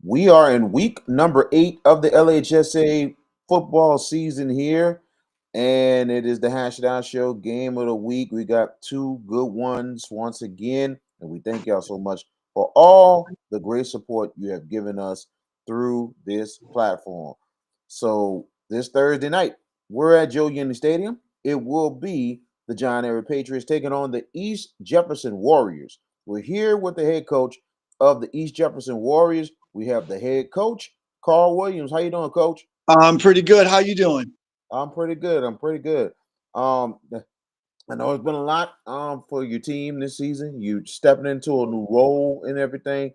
We are in week number 8 of the LHSA football season here, and it is the Hash It Out Show game of the week. We got two good ones once again, and we thank y'all so much for all the great support you have given us through this platform. So this Thursday night, we're at Joe Unity Stadium. It will be the John Area Patriots taking on the East Jefferson Warriors. We're here with the head coach of the East Jefferson Warriors. We have the head coach, Karl Williams. How you doing, Coach? I'm pretty good. How you doing? I'm pretty good. I'm pretty good. I know it's been a lot for your team this season. You stepping into a new role and everything.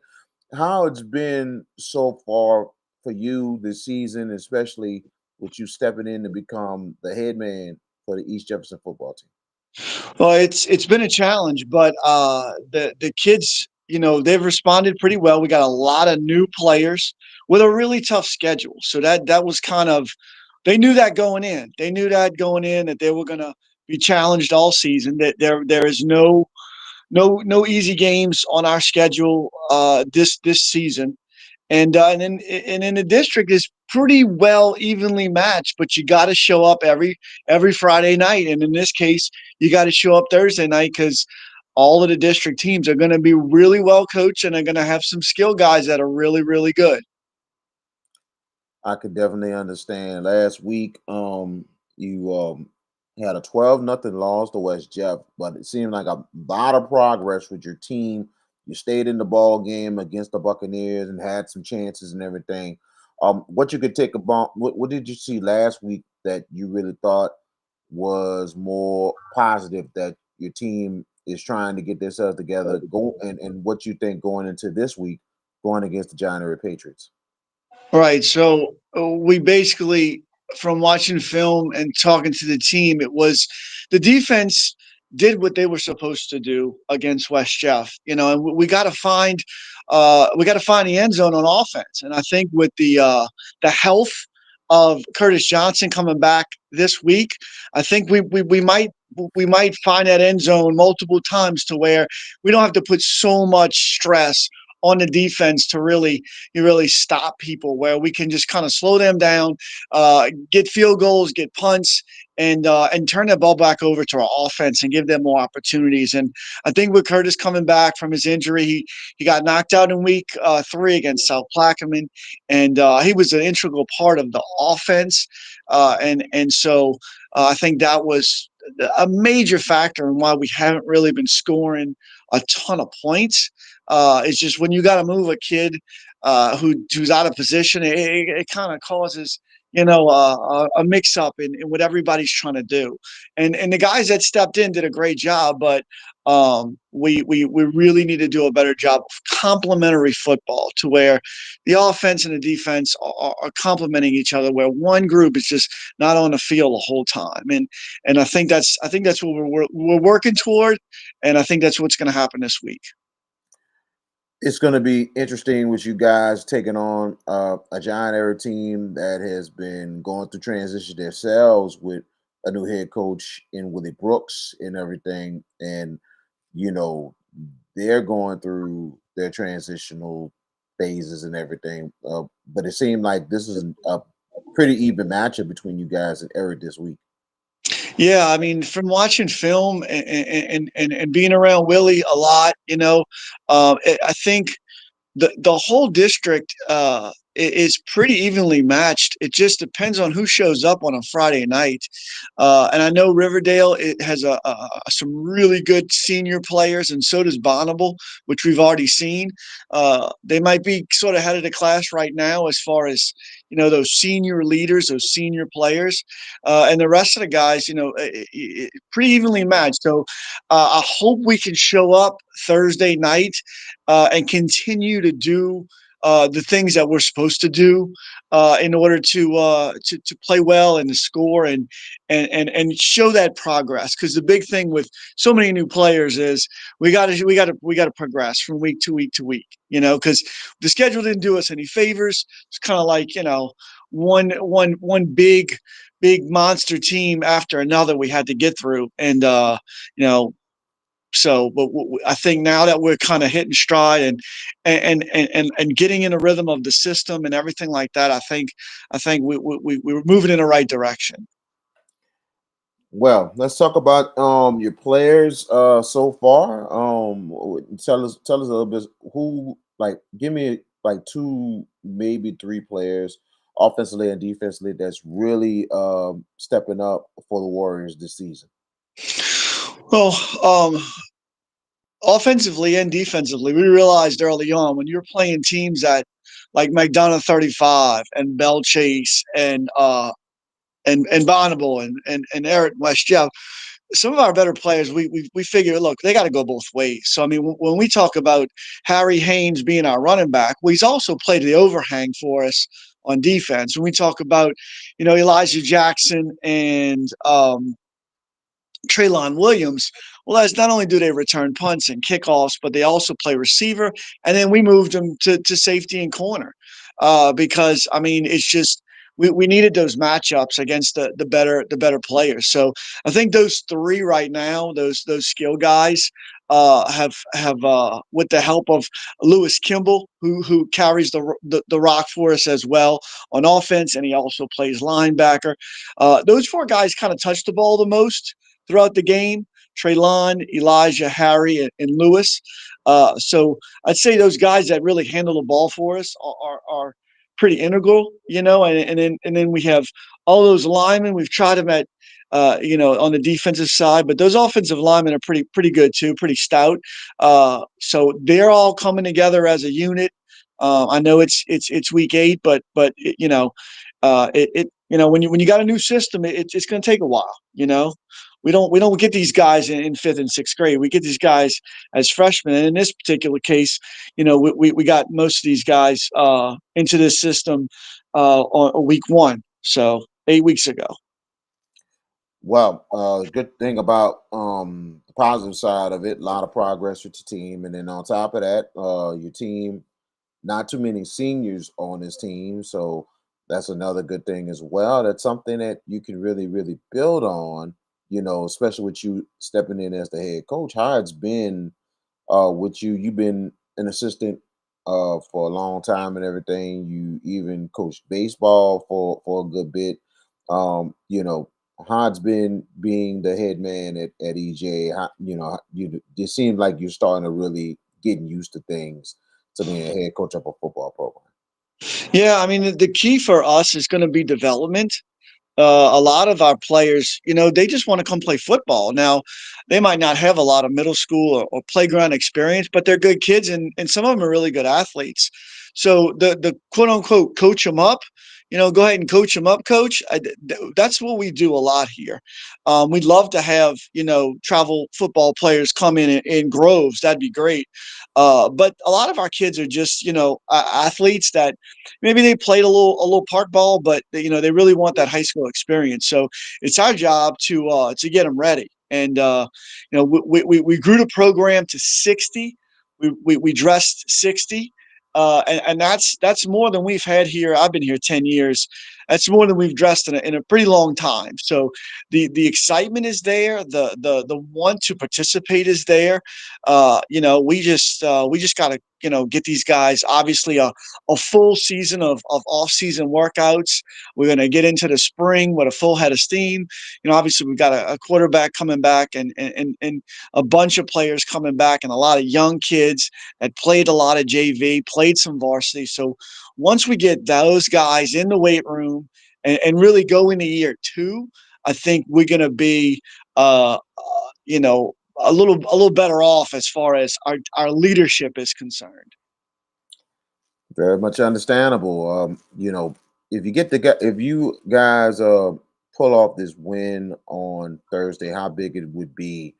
How it's been so far for you this season, especially with you stepping in to become the head man for the East Jefferson football team. Well, it's been a challenge, but the kids, they've responded pretty well. We got a lot of new players with a really tough schedule, so that was kind of they knew that going in. They knew that going in that they were going to be challenged all season. That there is no easy games on our schedule this season. And in the district is pretty well evenly matched, but you got to show up every Friday night, and in this case, you got to show up Thursday night because all of the district teams are going to be really well coached and are going to have some skill guys that are really good. I could definitely understand. Last week, you had a 12-0 loss to West Jeff, but it seemed like a lot of progress with your team. You stayed in the ball game against the Buccaneers and had some chances and everything. What you could take about what did you see last week that you really thought was more positive that your team is trying to get themselves together? And what you think going into this week, going against the Giant Area Patriots? Right. So we basically, from watching film and talking to the team, it was the defense did what they were supposed to do against West Jeff. And we got to find the end zone on offense. And I think with the health of Curtis Johnson coming back this week, I think we might find that end zone multiple times to where we don't have to put so much stress on the defense to really stop people, where we can just kind of slow them down, get field goals, get punts, and turn that ball back over to our offense and give them more opportunities. And I think with Curtis coming back from his injury, he got knocked out in week 3 against South Plaquemine, and he was an integral part of the offense. And so I think that was a major factor in why we haven't really been scoring a ton of points. It's just when you got to move a kid who's out of position, it kind of causes a mix up in what everybody's trying to do. And the guys that stepped in did a great job, but we really need to do a better job of complementary football to where the offense and the defense are complementing each other, where one group is just not on the field the whole time. And I think that's what we're working toward, and I think that's what's going to happen this week. It's going to be interesting with you guys taking on a Giant Era team that has been going through transition themselves with a new head coach in Willie Brooks and everything. And, you know, they're going through their transitional phases and everything. But it seemed like this is a pretty even matchup between you guys and Eric this week. Yeah, I mean, from watching film and being around Willie a lot, I think the whole district is pretty evenly matched. It just depends on who shows up on a Friday night. And I know Riverdale it has some really good senior players, and so does Bonneville, which we've already seen. They might be sort of head of the class right now as far as those senior leaders, those senior players, and the rest of the guys, pretty evenly matched. So I hope we can show up Thursday night and continue to do the things that we're supposed to do in order to play well and to score and show that progress. Because the big thing with so many new players is we got to progress from week to week to week. Because the schedule didn't do us any favors. It's kind of like one big monster team after another we had to get through, and you know So, but I think now that we're kind of hitting stride and getting in a rhythm of the system and everything like that, I think we're moving in the right direction. Well, let's talk about your players so far. Tell us a little bit who like give me like two maybe three players offensively and defensively that's really stepping up for the Warriors this season. Well, offensively and defensively, we realized early on when you're playing teams that like McDonough 35 and Bell Chase and Bonnable and Eric West Jeff, some of our better players, we figure, look, they got to go both ways. So I mean, when we talk about Harry Haynes being our running back, well, he's also played the overhang for us on defense. When we talk about, Elijah Jackson and Traylon Williams, well, that's not only do they return punts and kickoffs, but they also play receiver. And then we moved them to safety and corner because I mean it's just we needed those matchups against the better players. So I think those three right now, those skill guys, have with the help of Lewis Kimball, who carries the rock for us as well on offense, and he also plays linebacker. Those four guys kind of touch the ball the most throughout the game. Traylon, Elijah, Harry, and Lewis. So I'd say those guys that really handle the ball for us are pretty integral, and then we have all those linemen. We've tried them at on the defensive side, but those offensive linemen are pretty good too, pretty stout. So they're all coming together as a unit. I know it's week 8, but when you got a new system, it's going to take a while. We don't get these guys in fifth and sixth grade. We get these guys as freshmen. And in this particular case, we got most of these guys into this system on week 1, so 8 weeks ago. Well, good thing about the positive side of it, a lot of progress with your team, and then on top of that, your team not too many seniors on this team, so that's another good thing as well. That's something that you can really, really build on. Especially with you stepping in as the head coach. Hyde's been with you. You've been an assistant for a long time and everything. You even coached baseball for a good bit. Hod's been being the head man at EJ. You it seems like you're starting to really getting used to things to being a head coach of a football program. Yeah, I mean the key for us is going to be development. A lot of our players, they just want to come play football. Now, they might not have a lot of middle school or playground experience, but they're good kids, and some of them are really good athletes. So the quote unquote coach them up, go ahead and coach them up, coach. That's what we do a lot here. We'd love to have travel football players come in groves. That'd be great. But a lot of our kids are just athletes that maybe they played a little park ball, but they really want that high school experience. So it's our job to get them ready. And we grew the program to 60. We dressed 60. And that's more than we've had here. I've been here 10 years. That's more than we've dressed in a pretty long time. So the excitement is there. The want to participate is there. We just got to get these guys obviously a full season of off-season workouts. We're going to get into the spring with a full head of steam. Obviously we've got a quarterback coming back and a bunch of players coming back and a lot of young kids that played a lot of JV, played some varsity. So once we get those guys in the weight room and really go into year 2, I think we're going to be, a little better off as far as our leadership is concerned. Very much understandable. If if you guys pull off this win on Thursday, how big it would be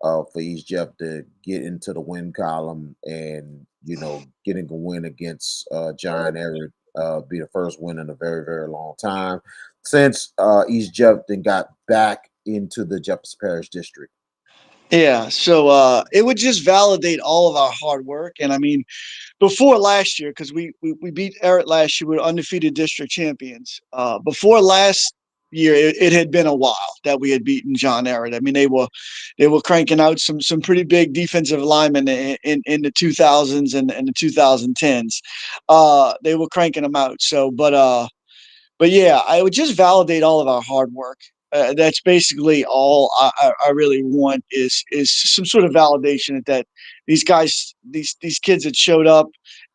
for East Jeff to get into the win column and getting a win against John Everett, be the first win in a very, very long time since East Jeff then got back into the Jefferson Parish District. Yeah, so it would just validate all of our hard work. And I mean, before last year, because we beat Eric last year, we were undefeated district champions. Before last year, it had been a while that we had beaten John Ehret. I mean, they were cranking out some pretty big defensive linemen in the 2000s and the 2010s. They were cranking them out. So, but yeah, I would just validate all of our hard work. That's basically all I really want is some sort of validation that these guys, these kids that showed up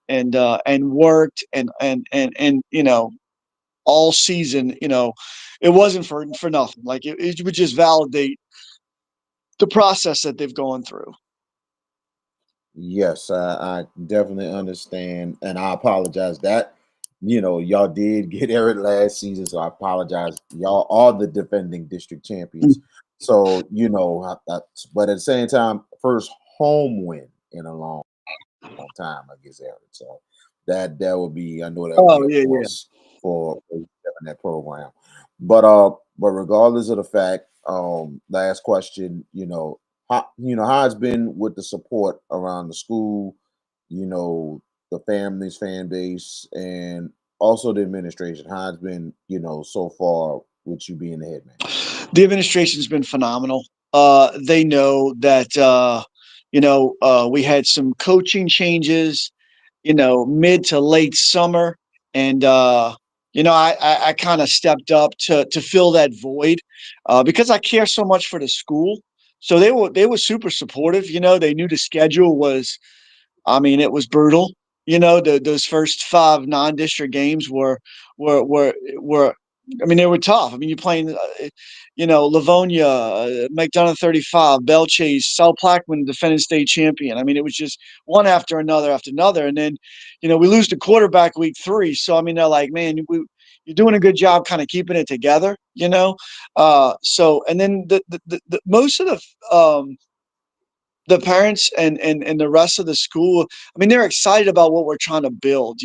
and worked and all season, it wasn't for nothing. Like it would just validate the process that they've gone through. Yes, I definitely understand, and I apologize that y'all did get Eric last season, so I apologize. Y'all are the defending district champions, so but at the same time, first home win in a long time against Eric. So that would be, I know that would be Oh a yeah, yeah. plus for that program. But regardless of the fact, last question, how it's been with the support around the school, you know, the families, fan base, and also the administration. How it's been, so far with you being the head man. The administration's been phenomenal. They know that we had some coaching changes, mid to late summer, and I kind of stepped up to fill that void because I care so much for the school. So they were super supportive. They knew the schedule was, I mean, it was brutal. Those first five non-district games were. I mean, they were tough. I mean, you're playing, Livonia, McDonough 35, Belchase, South Plaquemine, defending state champion. I mean, it was just one after another. And then, we lose the quarterback week 3. So, I mean, they're like, man, you're doing a good job kind of keeping it together. And then the most of the parents and the rest of the school, I mean, they're excited about what we're trying to build.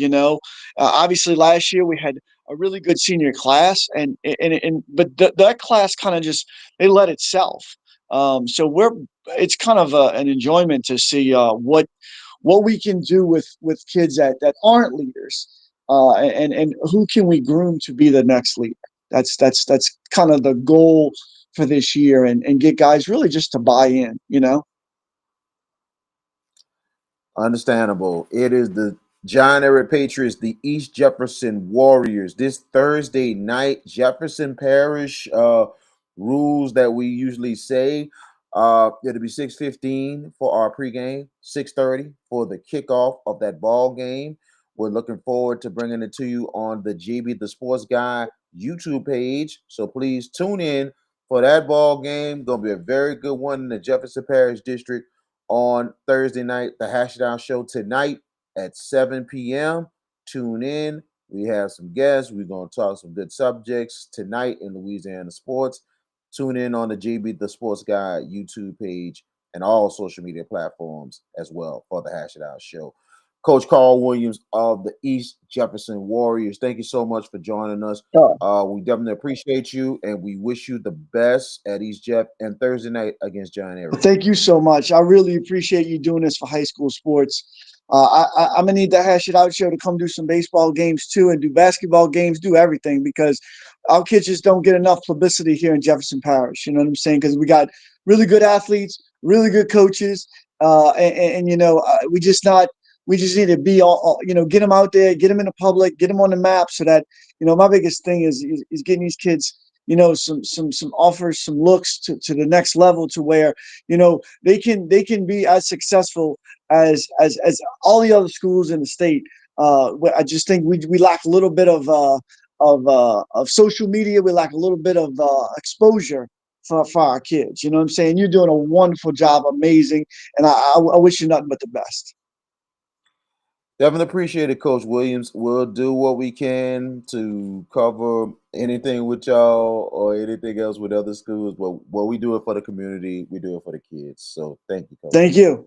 Obviously last year we had a really good senior class but that class kind of just, they let itself. So it's kind of an enjoyment to see what we can do with kids that aren't leaders, and who can we groom to be the next leader. That's kind of the goal for this year, and get guys really just to buy in. Understandable. It is the John Ehret Patriots, the East Jefferson Warriors. This Thursday night, Jefferson Parish rules that we usually say. It'll be 6:15 for our pregame, 6:30 for the kickoff of that ball game. We're looking forward to bringing it to you on the JB the Sports Guy YouTube page. So please tune in for that ball game. Gonna be a very good one in the Jefferson Parish District on Thursday night, the Hash Down Show tonight at 7 p.m. Tune in. We have some guests. We're going to talk some good subjects tonight in Louisiana sports. Tune in on the JB the Sports Guy YouTube page and all social media platforms as well for the Hash It Out Show. Coach Karl Williams of the East Jefferson Warriors, thank you so much for joining us. We definitely appreciate you, and we wish you the best at East Jeff and Thursday night against John Ehret. Thank you so much. I really appreciate you doing this for high school sports. I'm gonna need the Hash It Out Show to come do some baseball games too, and do basketball games, do everything, because our kids just don't get enough publicity here in Jefferson Parish. You know what I'm saying? Because we got really good athletes, really good coaches, we just not. We just need to be get them out there, get them in the public, get them on the map, so that my biggest thing is getting these kids some offers, some looks to the next level, to where they can be as successful as all the other schools in the state. I just think we lack a little bit of social media. We lack a little bit of exposure for our kids. You know what I'm saying? You're doing a wonderful job, amazing, and I wish you nothing but the best. Definitely appreciate it, Coach Williams. We'll do what we can to cover anything with y'all or anything else with other schools. But what we do it for the community, we do it for the kids. So thank you, Coach. Thank you.